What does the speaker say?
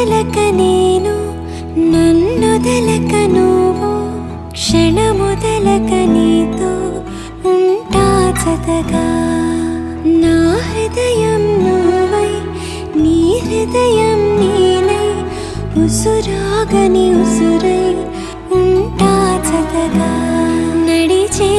కదలక నేను నన్నొదలక నువ్వు క్షణమొదలక నీతో ఉంటా జతగా నా హృదయం నువ్వై నీ హృదయం నేనై ఉసురాగని ఉసురై ఉంటా జతగా నడిచే